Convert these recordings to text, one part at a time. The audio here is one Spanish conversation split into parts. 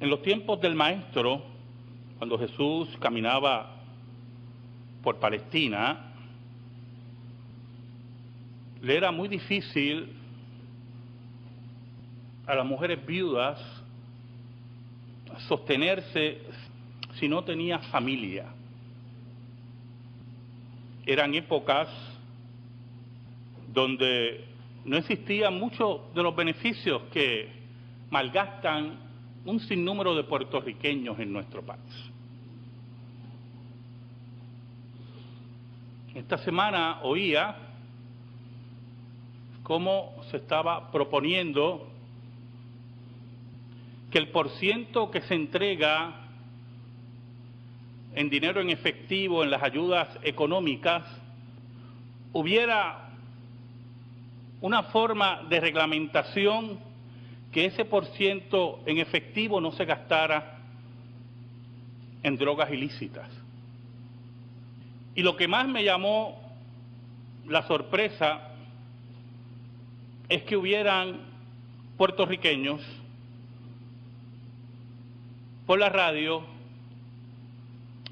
En los tiempos del Maestro, cuando Jesús caminaba por Palestina, le era muy difícil a las mujeres viudas sostenerse si no tenía familia. Eran épocas donde no existían muchos de los beneficios que malgastan un sinnúmero de puertorriqueños en nuestro país. Esta semana oía cómo se estaba proponiendo que el porciento que se entrega en dinero en efectivo en las ayudas económicas hubiera una forma de reglamentación que ese porciento en efectivo no se gastara en drogas ilícitas. Y lo que más me llamó la sorpresa es que hubieran puertorriqueños por la radio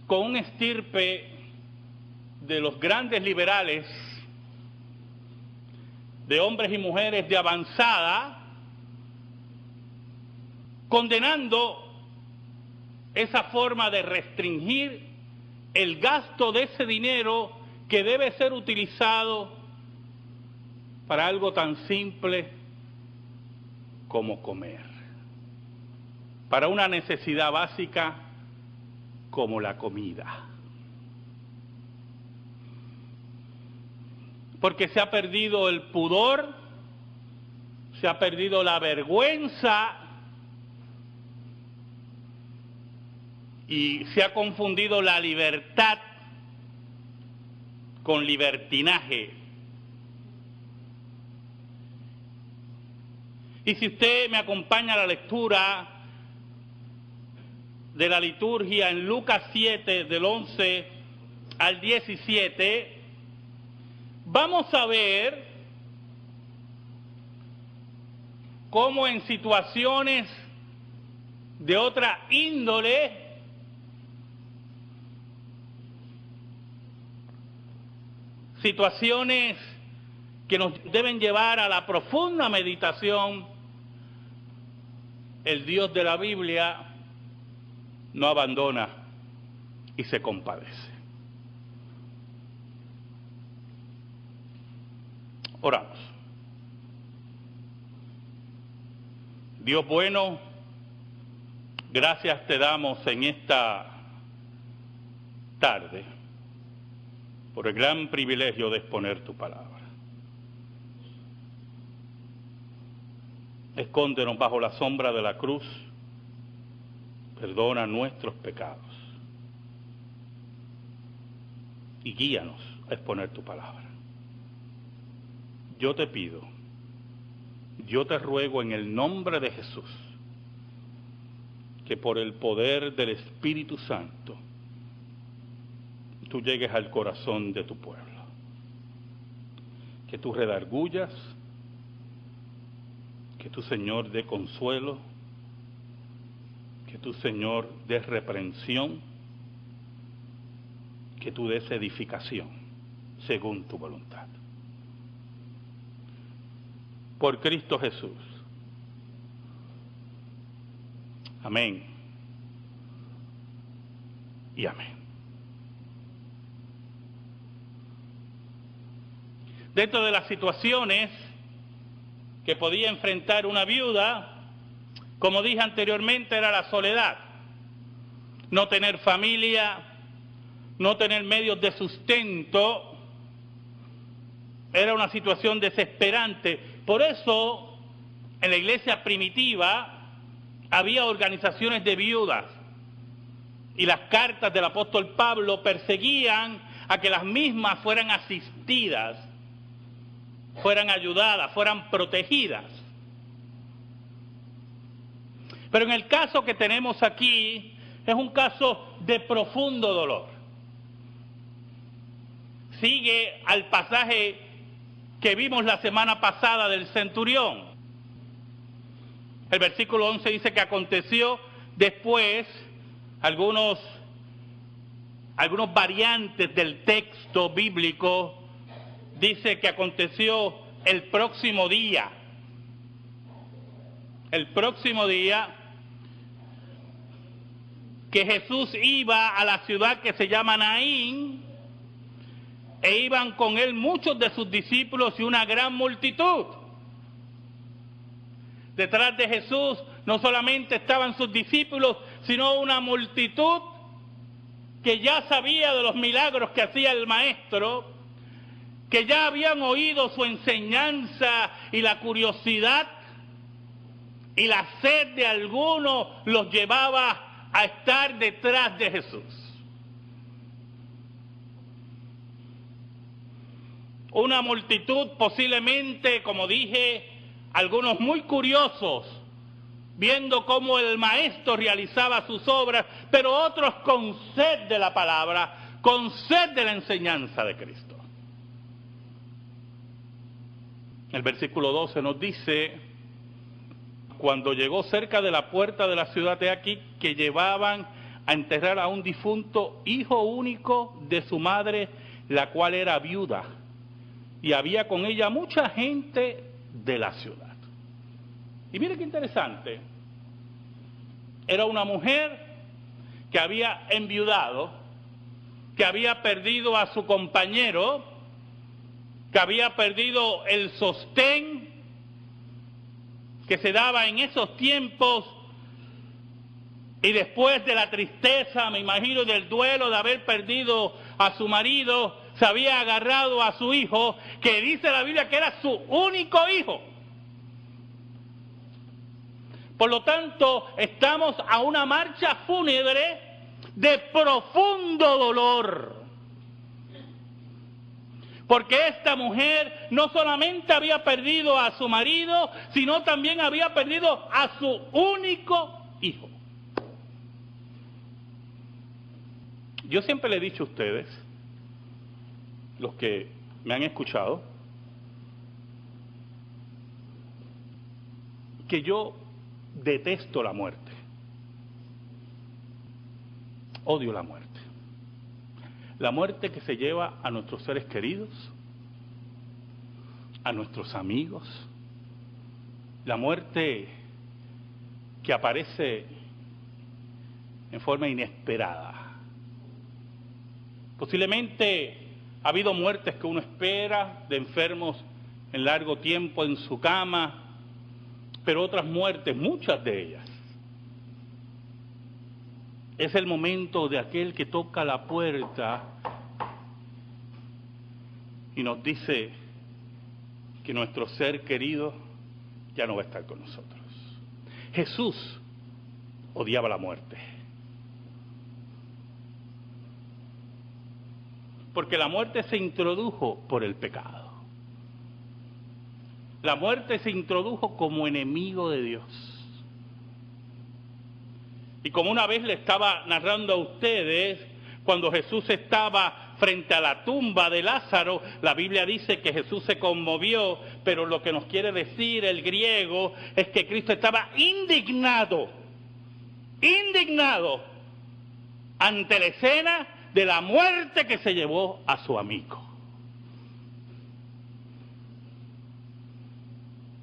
con un estirpe de los grandes liberales, de hombres y mujeres de avanzada, condenando esa forma de restringir el gasto de ese dinero que debe ser utilizado para algo tan simple como comer, para una necesidad básica como la comida. Porque se ha perdido el pudor, se ha perdido la vergüenza y se ha confundido la libertad con libertinaje. Y si usted me acompaña a la lectura de la liturgia en Lucas 7, del 11 al 17, vamos a ver cómo en situaciones de otra índole situaciones que nos deben llevar a la profunda meditación, el Dios de la Biblia no abandona y se compadece. Oramos. Dios bueno, gracias te damos en esta tarde por el gran privilegio de exponer tu palabra. Escóndenos bajo la sombra de la cruz, perdona nuestros pecados y guíanos a exponer tu palabra. Yo te pido, yo te ruego en el nombre de Jesús, que por el poder del Espíritu Santo tú llegues al corazón de tu pueblo, que tú redargullas, que tu Señor dé consuelo, que tu Señor dé reprensión, que tú des edificación según tu voluntad. Por Cristo Jesús. Amén. Y amén. Dentro de las situaciones que podía enfrentar una viuda, como dije anteriormente, era la soledad. No tener familia, no tener medios de sustento, era una situación desesperante. Por eso, en la iglesia primitiva, había organizaciones de viudas. Y las cartas del apóstol Pablo perseguían a que las mismas fueran asistidas, fueran ayudadas, fueran protegidas. Pero en el caso que tenemos aquí, es un caso de profundo dolor. Sigue al pasaje que vimos la semana pasada del centurión. El versículo 11 dice que aconteció después, algunos variantes del texto bíblico dice que aconteció el próximo día. El próximo día que Jesús iba a la ciudad que se llama Naín, e iban con él muchos de sus discípulos y una gran multitud. Detrás de Jesús no solamente estaban sus discípulos, sino una multitud que ya sabía de los milagros que hacía el Maestro, que ya habían oído su enseñanza, y la curiosidad y la sed de algunos los llevaba a estar detrás de Jesús. Una multitud posiblemente, como dije, algunos muy curiosos, viendo cómo el Maestro realizaba sus obras, pero otros con sed de la palabra, con sed de la enseñanza de Cristo. El versículo 12 nos dice: cuando llegó cerca de la puerta de la ciudad, de aquí que llevaban a enterrar a un difunto hijo único de su madre, la cual era viuda, y había con ella mucha gente de la ciudad. Y mire qué interesante, era una mujer que había enviudado, que había perdido a su compañero, que había perdido el sostén que se daba en esos tiempos, y después de la tristeza, me imagino, del duelo de haber perdido a su marido, se había agarrado a su hijo, que dice la Biblia que era su único hijo. Por lo tanto, estamos a una marcha fúnebre de profundo dolor. Porque esta mujer no solamente había perdido a su marido, sino también había perdido a su único hijo. Yo siempre le he dicho a ustedes, los que me han escuchado, que yo detesto la muerte. Odio la muerte. La muerte que se lleva a nuestros seres queridos, a nuestros amigos, la muerte que aparece en forma inesperada. Posiblemente ha habido muertes que uno espera, de enfermos en largo tiempo en su cama, pero otras muertes, muchas de ellas, es el momento de aquel que toca la puerta y nos dice que nuestro ser querido ya no va a estar con nosotros. Jesús odiaba la muerte, porque la muerte se introdujo por el pecado. La muerte se introdujo como enemigo de Dios. Y como una vez le estaba narrando a ustedes, cuando Jesús estaba frente a la tumba de Lázaro, la Biblia dice que Jesús se conmovió, pero lo que nos quiere decir el griego es que Cristo estaba indignado ante la escena de la muerte que se llevó a su amigo.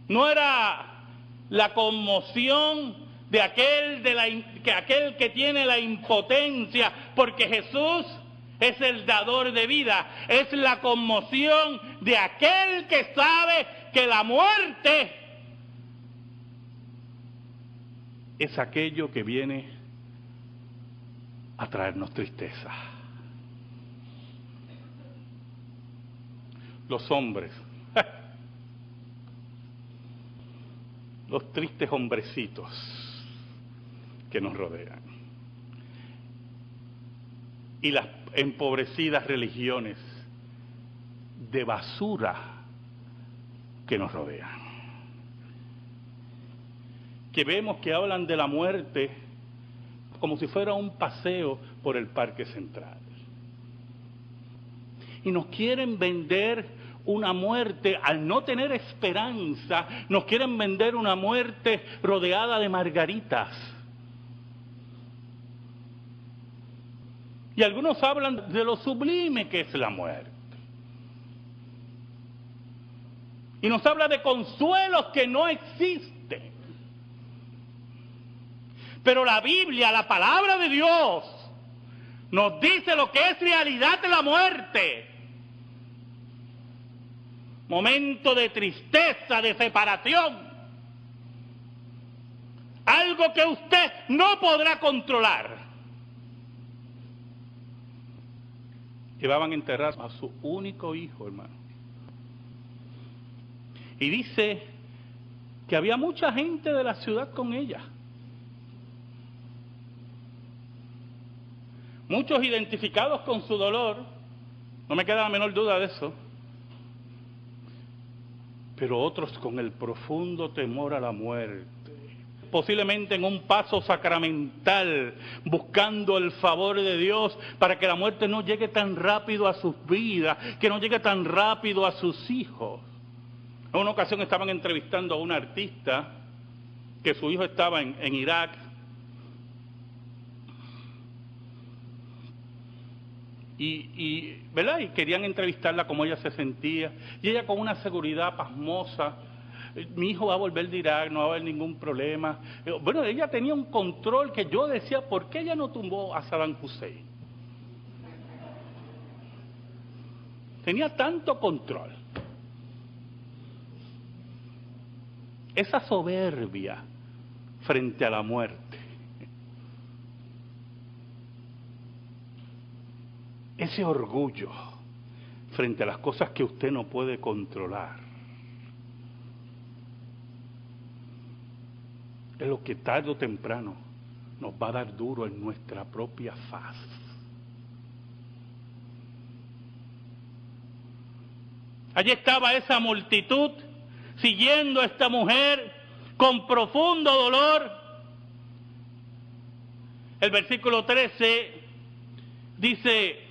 No era la conmoción de aquel que tiene la impotencia, porque Jesús es el dador de vida. Es la conmoción de aquel que sabe que la muerte es aquello que viene a traernos tristeza. Los hombres, los tristes hombrecitos que nos rodean, y las empobrecidas religiones de basura que nos rodean, que vemos que hablan de la muerte como si fuera un paseo por el Parque Central, y nos quieren vender una muerte, al no tener esperanza, nos quieren vender una muerte rodeada de margaritas, Y algunos hablan de lo sublime que es la muerte. Y nos habla de consuelos que no existen. Pero la Biblia, la palabra de Dios, nos dice lo que es realidad de la muerte. Momento de tristeza, de separación. Algo que usted no podrá controlar. Llevaban a enterrar a su único hijo, hermano. Y dice que había mucha gente de la ciudad con ella. Muchos identificados con su dolor, no me queda la menor duda de eso, pero otros con el profundo temor a la muerte, posiblemente en un paso sacramental, buscando el favor de Dios para que la muerte no llegue tan rápido a sus vidas, que no llegue tan rápido a sus hijos. En una ocasión estaban entrevistando a un artista que su hijo estaba en Irak. ¿Verdad? Y querían entrevistarla cómo ella se sentía. Y ella con una seguridad pasmosa. Mi hijo va a volver de Irak, no va a haber ningún problema. Bueno, ella tenía un control que yo decía, ¿por qué ella no tumbó a Saddam Hussein? Tenía tanto control. Esa soberbia frente a la muerte. Ese orgullo frente a las cosas que usted no puede controlar. Es lo que tarde o temprano nos va a dar duro en nuestra propia faz. Allí estaba esa multitud siguiendo a esta mujer con profundo dolor. El versículo 13 dice: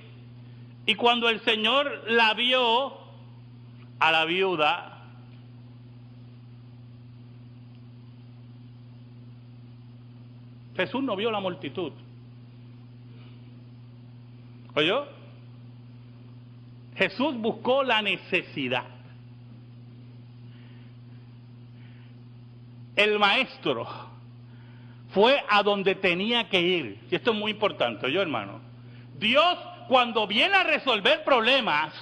y cuando el Señor la vio a la viuda, Jesús no vio la multitud. ¿Oyó? Jesús buscó la necesidad. El maestro fue a donde tenía que ir. Y esto es muy importante, ¿oyó, hermano? Dios, cuando viene a resolver problemas,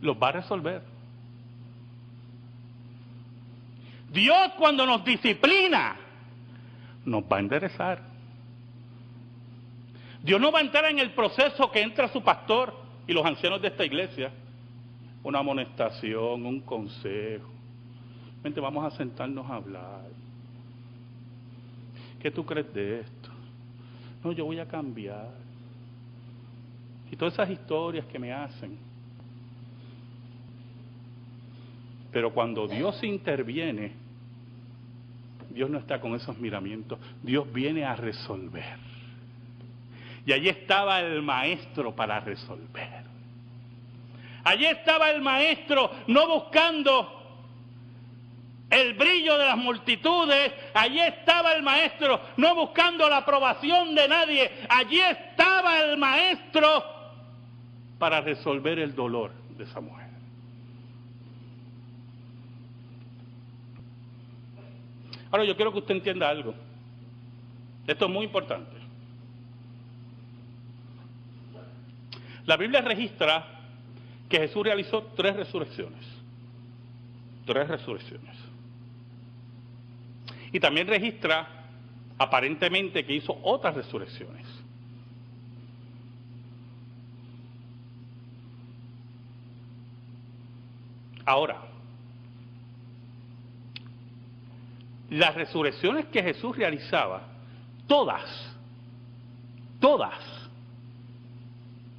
los va a resolver. Dios, cuando nos disciplina, nos va a enderezar. Dios no va a entrar en el proceso que entra su pastor y los ancianos de esta iglesia. Una amonestación, un consejo. Vente, vamos a sentarnos a hablar. ¿Qué tú crees de esto? No, yo voy a cambiar. Y todas esas historias que me hacen. Pero cuando Dios interviene, Dios no está con esos miramientos. Dios viene a resolver. Y allí estaba el maestro para resolver. Allí estaba el maestro no buscando el brillo de las multitudes. Allí estaba el maestro no buscando la aprobación de nadie. Allí estaba el maestro para resolver el dolor de esa mujer. Ahora yo quiero que usted entienda algo. Esto es muy importante. La Biblia registra que Jesús realizó 3 resurrecciones. 3 resurrecciones. Y también registra, aparentemente, que hizo otras resurrecciones. Ahora, las resurrecciones que Jesús realizaba, todas,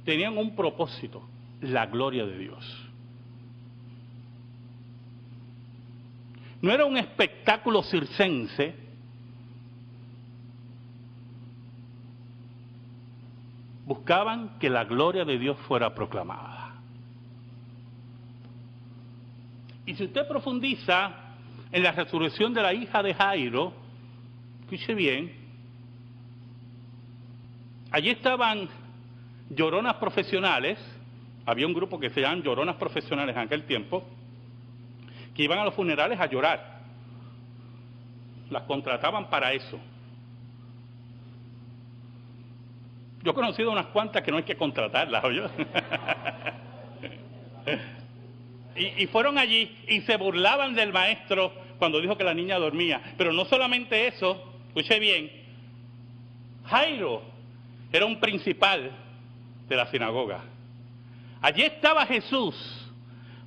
tenían un propósito: la gloria de Dios. No era un espectáculo circense. Buscaban que la gloria de Dios fuera proclamada. Y si usted profundiza en la resurrección de la hija de Jairo, escuche bien, Allí estaban lloronas profesionales, había un grupo que se llaman lloronas profesionales en aquel tiempo, que iban a los funerales a llorar. Las contrataban para eso. Yo he conocido unas cuantas que no hay que contratarlas, ¿oyó? y fueron allí y se burlaban del maestro cuando dijo que la niña dormía. Pero no solamente eso, escuche bien, Jairo era un principal de la sinagoga. Allí estaba Jesús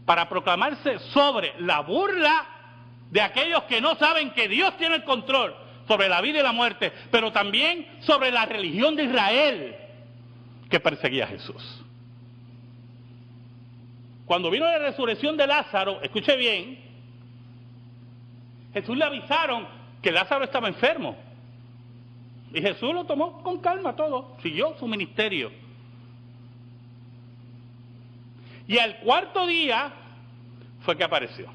para proclamarse sobre la burla de aquellos que no saben que Dios tiene el control sobre la vida y la muerte, pero también sobre la religión de Israel que perseguía a Jesús. Cuando vino la resurrección de Lázaro, escuche bien, Jesús le avisaron que Lázaro estaba enfermo. Y Jesús lo tomó con calma todo, siguió su ministerio. Y al cuarto día fue que apareció.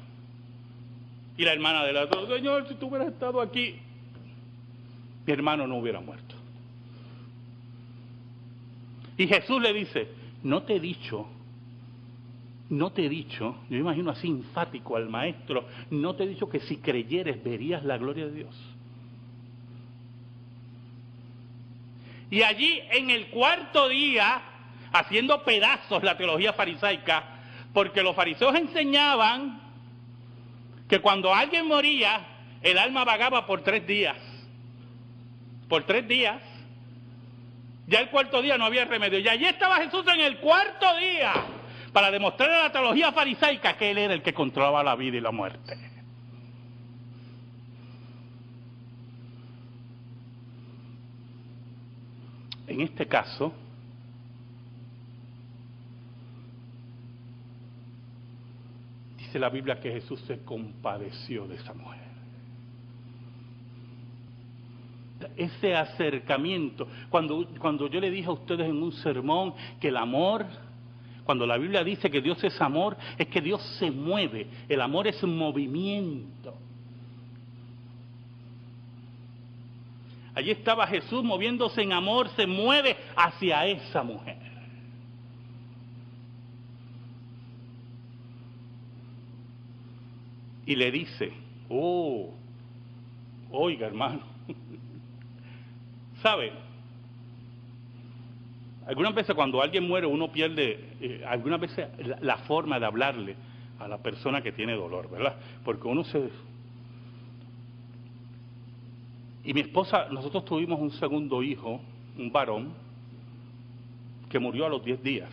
Y la hermana de Lázaro, Señor, si tú hubieras estado aquí, mi hermano no hubiera muerto. Y Jesús le dice, no te he dicho, yo imagino así enfático al maestro, no te he dicho que si creyeres verías la gloria de Dios. Y allí en el cuarto día, haciendo pedazos la teología farisaica, porque los fariseos enseñaban que cuando alguien moría, el alma vagaba por 3 días. Por 3 días. Ya el cuarto día no había remedio. Y allí estaba Jesús en el cuarto día para demostrar a la teología farisaica que Él era el que controlaba la vida y la muerte. En este caso, dice la Biblia que Jesús se compadeció de esa mujer. Ese acercamiento, cuando yo le dije a ustedes en un sermón que el amor, cuando la Biblia dice que Dios es amor, es que Dios se mueve, el amor es un movimiento. Allí estaba Jesús moviéndose en amor, se mueve hacia esa mujer. Y le dice, oiga hermano, ¿sabe? Algunas veces cuando alguien muere uno pierde, algunas veces la forma de hablarle a la persona que tiene dolor, ¿verdad? Porque uno se... Y mi esposa, nosotros tuvimos un segundo hijo, un varón, que murió a los 10 días.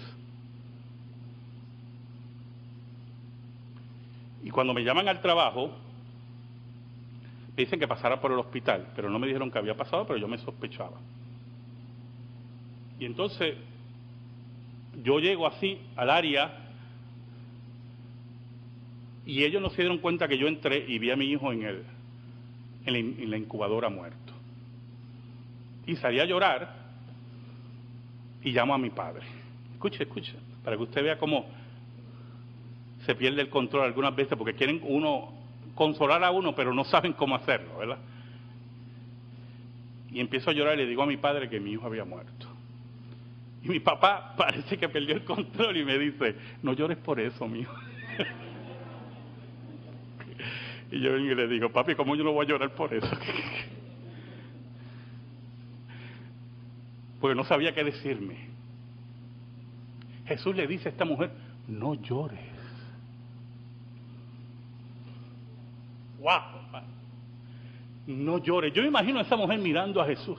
Y cuando me llaman al trabajo, me dicen que pasara por el hospital, pero no me dijeron que había pasado, pero yo me sospechaba. Y entonces, yo llego así al área, y ellos no se dieron cuenta que yo entré y vi a mi hijo en la incubadora muerto. Y salí a llorar, y llamo a mi padre. Escuche, para que usted vea cómo se pierde el control algunas veces, porque quieren consolar a uno, pero no saben cómo hacerlo, ¿verdad? Y empiezo a llorar y le digo a mi padre que mi hijo había muerto. Y mi papá parece que perdió el control y me dice, no llores por eso, mijo. Y yo vengo y le digo, papi, ¿cómo yo no voy a llorar por eso? Porque no sabía qué decirme. Jesús le dice a esta mujer, no llores. ¡Wow! No llores. Yo me imagino a esa mujer mirando a Jesús.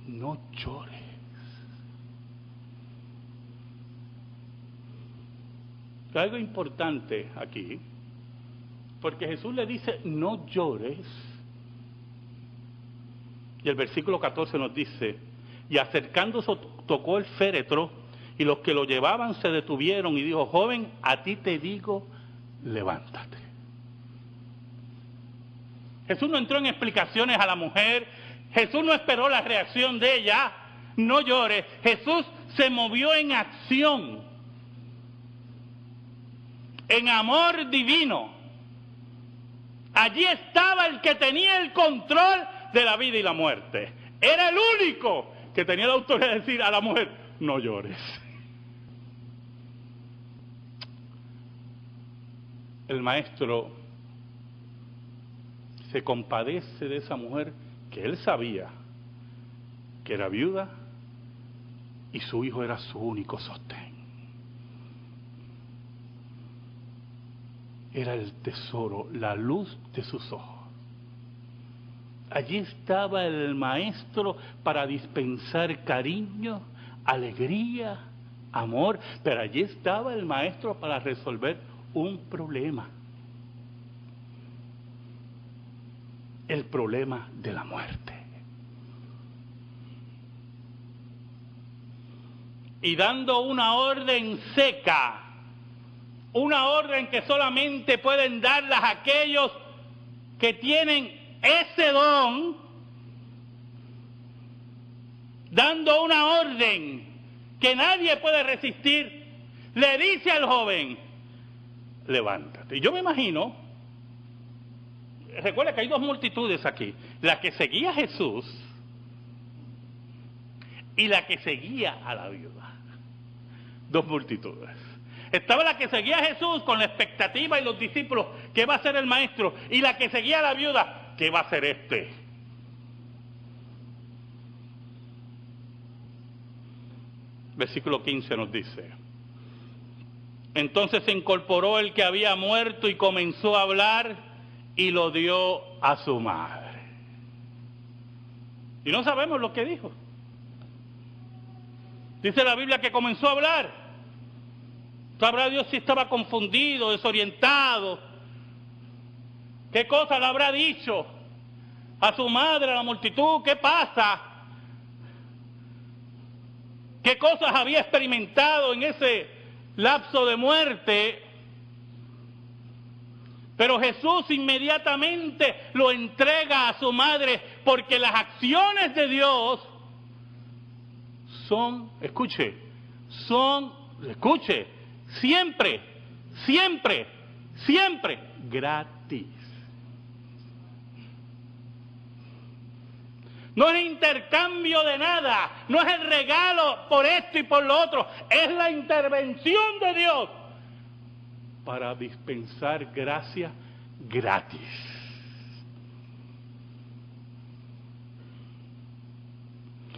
No llores. Hay algo importante aquí, porque Jesús le dice, no llores. Y el versículo 14 nos dice, y acercándose tocó el féretro, y los que lo llevaban se detuvieron y dijo, joven, a ti te digo, levántate. Jesús no entró en explicaciones a la mujer, Jesús no esperó la reacción de ella, no llores. Jesús se movió en acción, en amor divino, Allí estaba el que tenía el control de la vida y la muerte. Era el único que tenía la autoridad de decir a la mujer, no llores. El maestro se compadece de esa mujer que él sabía que era viuda y su hijo era su único sostén. Era el tesoro, la luz de sus ojos. Allí estaba el maestro para dispensar cariño, alegría, amor, pero allí estaba el maestro para resolver un problema. El problema de la muerte. Y dando una orden seca, una orden que solamente pueden darlas aquellos que tienen ese don, dando una orden que nadie puede resistir, le dice al joven, levántate. Y yo me imagino, recuerda que hay dos multitudes aquí, la que seguía a Jesús y la que seguía a la viuda. Dos multitudes. Estaba la que seguía a Jesús con la expectativa y los discípulos, ¿qué va a hacer el maestro? Y la que seguía a la viuda, ¿qué va a hacer este? Versículo 15 nos dice, entonces se incorporó el que había muerto y comenzó a hablar y lo dio a su madre. Y no sabemos lo que dijo. Dice la Biblia que comenzó a hablar. Sabrá Dios si estaba confundido, desorientado. ¿Qué cosa le habrá dicho a su madre, a la multitud? ¿Qué pasa? ¿Qué cosas había experimentado en ese lapso de muerte? Pero Jesús inmediatamente lo entrega a su madre porque las acciones de Dios son, escuche, siempre gratis. No es intercambio de nada, no es el regalo por esto y por lo otro, es la intervención de Dios para dispensar gracia gratis.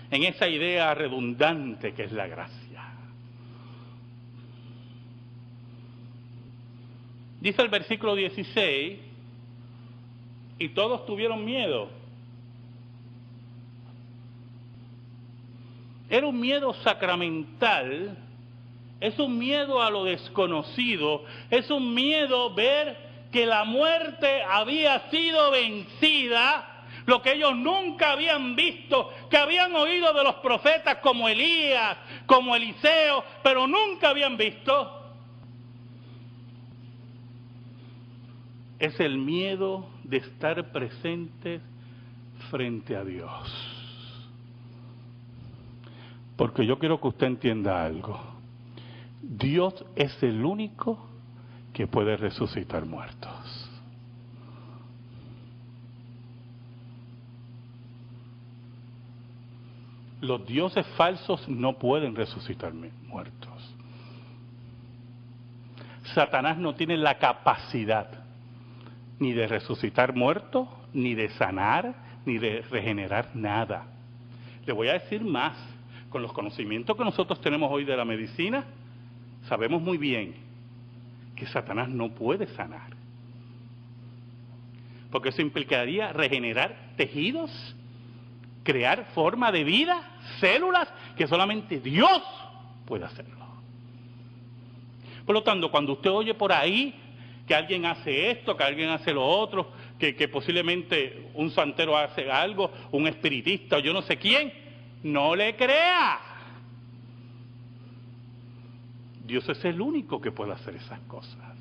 En esa idea redundante que es la gracia. Dice el versículo 16, y todos tuvieron miedo. Era un miedo sacramental, es un miedo a lo desconocido, es un miedo ver que la muerte había sido vencida, lo que ellos nunca habían visto, que habían oído de los profetas como Elías, como Eliseo, pero nunca habían visto. Es el miedo de estar presentes frente a Dios. Porque yo quiero que usted entienda algo. Dios es el único que puede resucitar muertos. Los dioses falsos no pueden resucitar muertos. Satanás no tiene la capacidad ni de resucitar muertos, ni de sanar, ni de regenerar nada. Le voy a decir más. Con los conocimientos que nosotros tenemos hoy de la medicina, sabemos muy bien que Satanás no puede sanar. Porque eso implicaría regenerar tejidos, crear forma de vida, células, que solamente Dios puede hacerlo. Por lo tanto, cuando usted oye por ahí que alguien hace esto, que alguien hace lo otro, que posiblemente un santero hace algo, un espiritista o yo no sé quién, no le crea. Dios es el único que puede hacer esas cosas.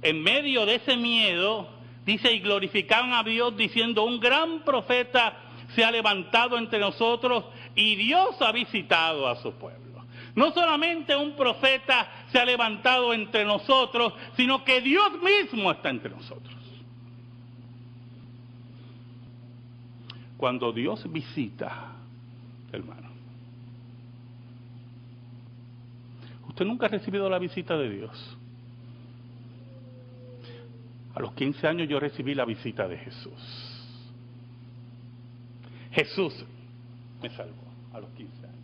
En medio de ese miedo, dice, y glorificaban a Dios diciendo, un gran profeta se ha levantado entre nosotros y Dios ha visitado a su pueblo. No solamente un profeta se ha levantado entre nosotros, sino que Dios mismo está entre nosotros. Cuando Dios visita, hermano, ¿usted nunca ha recibido la visita de Dios? A los 15 años yo recibí la visita de Jesús. Jesús me salvó a los 15 años.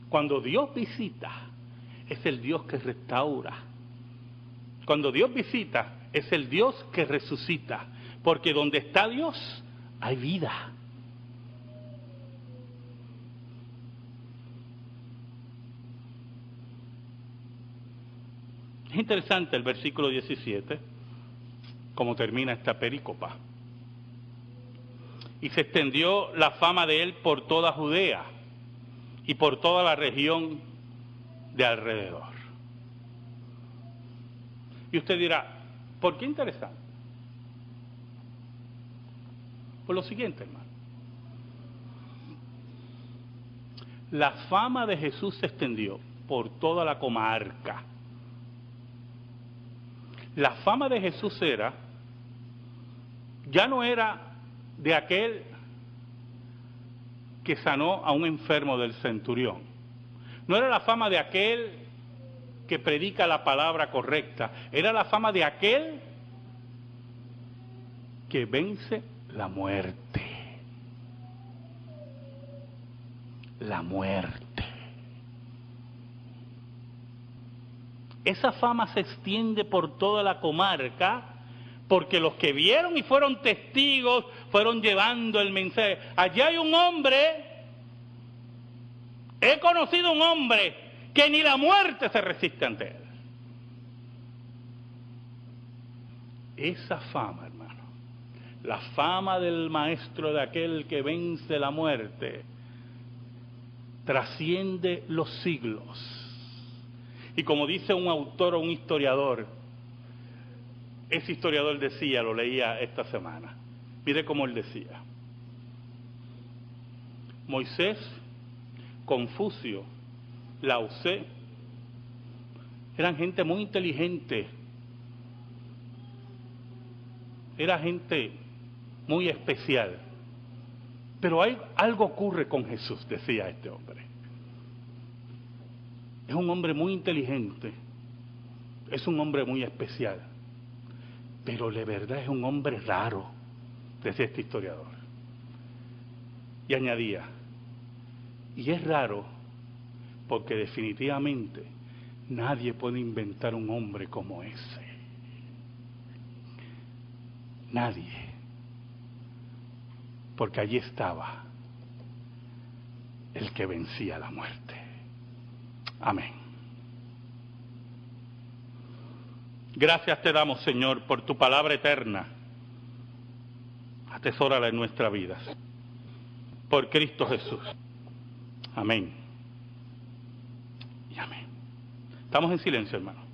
Cuando Dios visita, es el Dios que restaura. Cuando Dios visita, es el Dios que resucita. Porque donde está Dios, hay vida. Es interesante el versículo 17, cómo termina esta perícopa. Y se extendió la fama de él por toda Judea y por toda la región de alrededor. Y usted dirá, ¿por qué interesante? Por lo siguiente, hermano. La fama de Jesús se extendió por toda la comarca. La fama de Jesús ya no era de aquel que sanó a un enfermo del centurión. No era la fama de aquel que predica la palabra correcta. Era la fama de aquel que vence la muerte. La muerte. Esa fama se extiende por toda la comarca porque los que vieron y fueron testigos fueron llevando el mensaje. Allí hay un hombre, he conocido un hombre que ni la muerte se resiste ante él. Esa fama, hermano, la fama del maestro, de aquel que vence la muerte, trasciende los siglos. Y como dice un autor o un historiador, ese historiador decía, lo leía esta semana, mire cómo él decía: Moisés, Confucio, Lao Tse, eran gente muy inteligente, era gente muy especial, pero algo ocurre con Jesús, decía este hombre. Es un hombre muy inteligente, es un hombre muy especial, pero de verdad es un hombre raro, decía este historiador. Y añadía, y es raro porque definitivamente nadie puede inventar un hombre como ese. Nadie. Porque allí estaba el que vencía la muerte. Amén. Gracias te damos, Señor, por tu palabra eterna. Atesórala en nuestra vida. Por Cristo Jesús. Amén. Y amén. Estamos en silencio, hermano.